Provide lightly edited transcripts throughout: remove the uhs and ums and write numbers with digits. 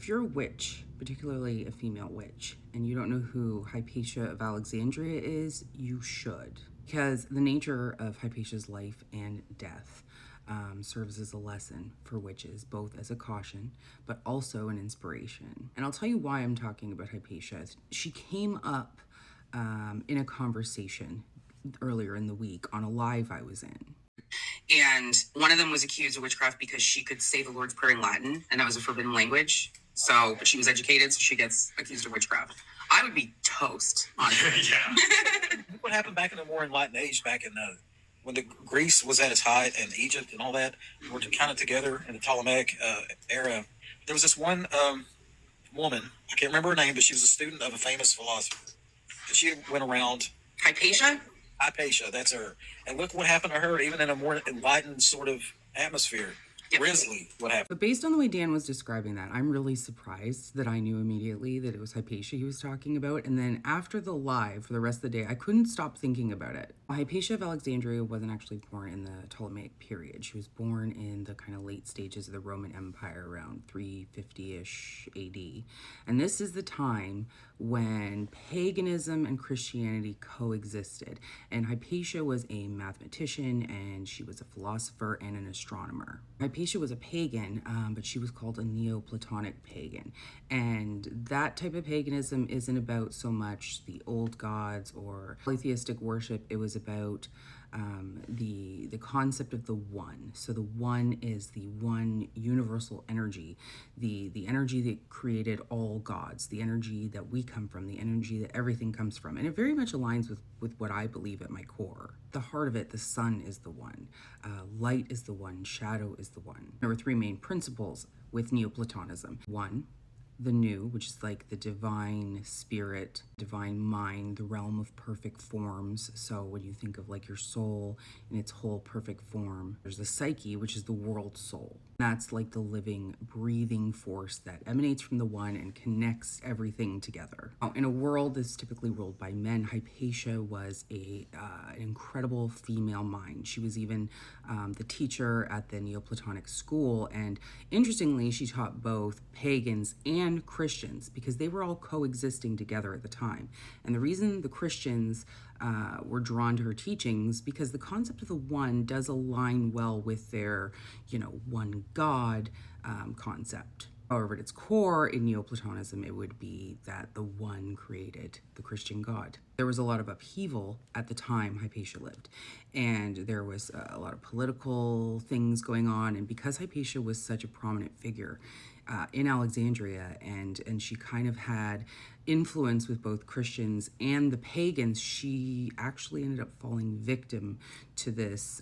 you're a witch, particularly a female witch, and you don't know who Hypatia of Alexandria is, you should. Because the nature of Hypatia's life and death serves as a lesson for witches, both as a caution, but also an inspiration. And I'll tell you why I'm talking about Hypatia. She came up in a conversation earlier in the week on a live I was in. And one of them was accused of witchcraft because she could say the Lord's Prayer in Latin, and that was a forbidden language. So, but she was educated, so she gets accused of witchcraft. I would be toast on it. Yeah. What happened back in the more enlightened age, back in when the Greece was at its height and Egypt and all that were kind of together in the Ptolemaic era? There was this one woman, I can't remember her name, but she was a student of a famous philosopher. And she went around. Hypatia? Hypatia, that's her. And look what happened to her, even in a more enlightened sort of atmosphere. Yep. Grizzly, what happened? But based on the way Dan was describing that, I'm really surprised that I knew immediately that it was Hypatia he was talking about. And then after the live, for the rest of the day, I couldn't stop thinking about it. Hypatia of Alexandria wasn't actually born in the Ptolemaic period. She was born in the kind of late stages of the Roman Empire around 350-ish AD. And this is the time when paganism and Christianity coexisted. And Hypatia was a mathematician, and she was a philosopher and an astronomer. Hypatia was a pagan, but she was called a Neoplatonic pagan. And that type of paganism isn't about so much the old gods or polytheistic worship. It was about the concept of the one. So the one is the one universal energy, the energy that created all gods, the energy that we come from, the energy that everything comes from. And it very much aligns with what I believe at my core. The heart of it, the sun is the one, light is the one, shadow is the one. There were three main principles with Neoplatonism. One, the new, which is like the divine spirit, divine mind, the realm of perfect forms. So when you think of like your soul in its whole perfect form, there's the psyche, which is the world soul. That's like the living, breathing force that emanates from the one and connects everything together. Now, in a world that's typically ruled by men, Hypatia was an incredible female mind. She was even the teacher at the Neoplatonic school, and interestingly, she taught both pagans and Christians because they were all coexisting together at the time. And the reason the Christians were drawn to her teachings because the concept of the one does align well with their, one God concept. However, at its core, in Neoplatonism, it would be that the one created the Christian God. There was a lot of upheaval at the time Hypatia lived, and there was a lot of political things going on. And because Hypatia was such a prominent figure in Alexandria, and she kind of had influence with both Christians and the pagans, she actually ended up falling victim to this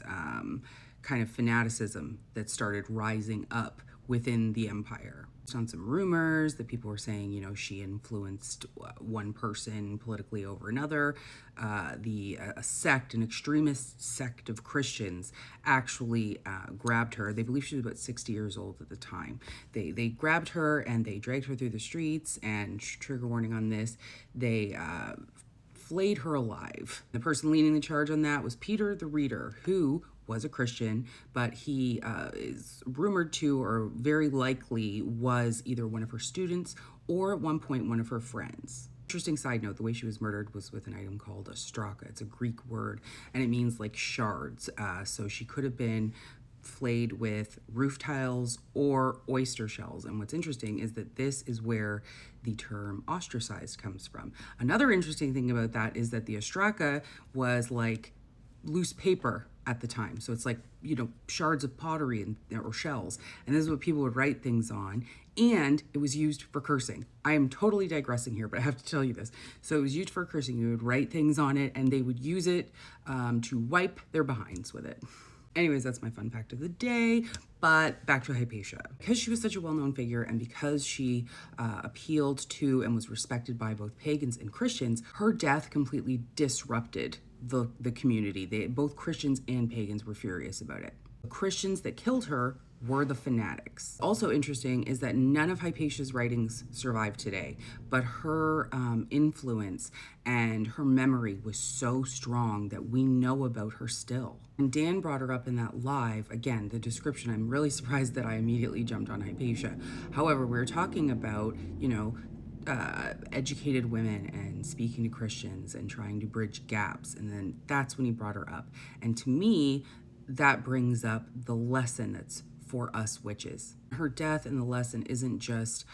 kind of fanaticism that started rising up within the empire. On some rumors that people were saying, she influenced one person politically over another. A sect, an extremist sect of Christians actually grabbed her. They believe she was about 60 years old at the time. They grabbed her and they dragged her through the streets, and trigger warning on this, they flayed her alive. The person leading the charge on that was Peter the Reader, who was a Christian, but he is rumored to, or very likely was, either one of her students or at one point one of her friends. Interesting side note, the way she was murdered was with an item called ostraka. It's a Greek word, and it means like shards. So she could have been flayed with roof tiles or oyster shells. And what's interesting is that this is where the term ostracized comes from. Another interesting thing about that is that the ostraka was like loose paper at the time. So it's like, shards of pottery or shells. And this is what people would write things on. And it was used for cursing. I am totally digressing here, but I have to tell you this. So it was used for cursing. You would write things on it, and they would use it to wipe their behinds with it. Anyways, that's my fun fact of the day. But back to Hypatia. Because she was such a well-known figure, and because she appealed to and was respected by both pagans and Christians, her death completely disrupted the community. Both Christians and pagans were furious about it. The Christians that killed her were the fanatics. Also interesting is that none of Hypatia's writings survive today, but her influence and her memory was so strong that we know about her still. And Dan brought her up in that live. Again, the description, I'm really surprised that I immediately jumped on Hypatia. However, we were talking about, educated women and speaking to Christians and trying to bridge gaps. And then that's when he brought her up. And to me, that brings up the lesson that's for us witches. Her death and the lesson isn't just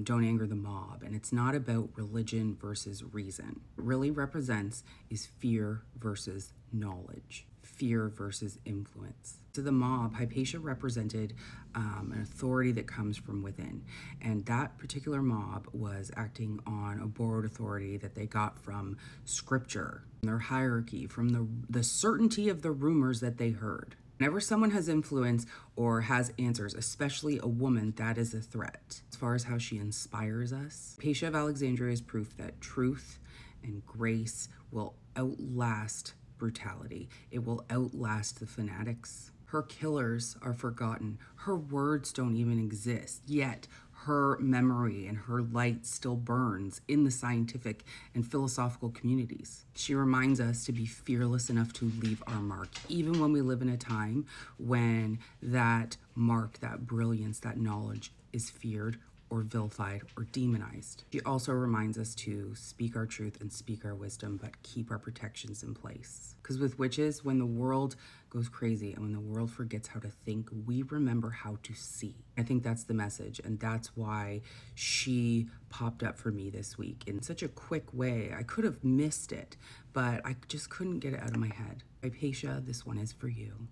don't anger the mob, and it's not about religion versus reason. It really represents is fear versus knowledge, fear versus influence. To the mob, Hypatia represented an authority that comes from within, and that particular mob was acting on a borrowed authority that they got from scripture, their hierarchy, from the certainty of the rumors that they heard. Whenever someone has influence or has answers, especially a woman, that is a threat. As far as how she inspires us, Hypatia of Alexandria is proof that truth and grace will outlast brutality. It will outlast the fanatics. Her killers are forgotten. Her words don't even exist, yet her memory and her light still burns in the scientific and philosophical communities. She reminds us to be fearless enough to leave our mark, even when we live in a time when that mark, that brilliance, that knowledge is feared or vilified or demonized. She also reminds us to speak our truth and speak our wisdom, but keep our protections in place. Because with witches, when the world goes crazy and when the world forgets how to think, we remember how to see. I think that's the message, and that's why she popped up for me this week in such a quick way. I could have missed it, but I just couldn't get it out of my head. Hypatia, this one is for you.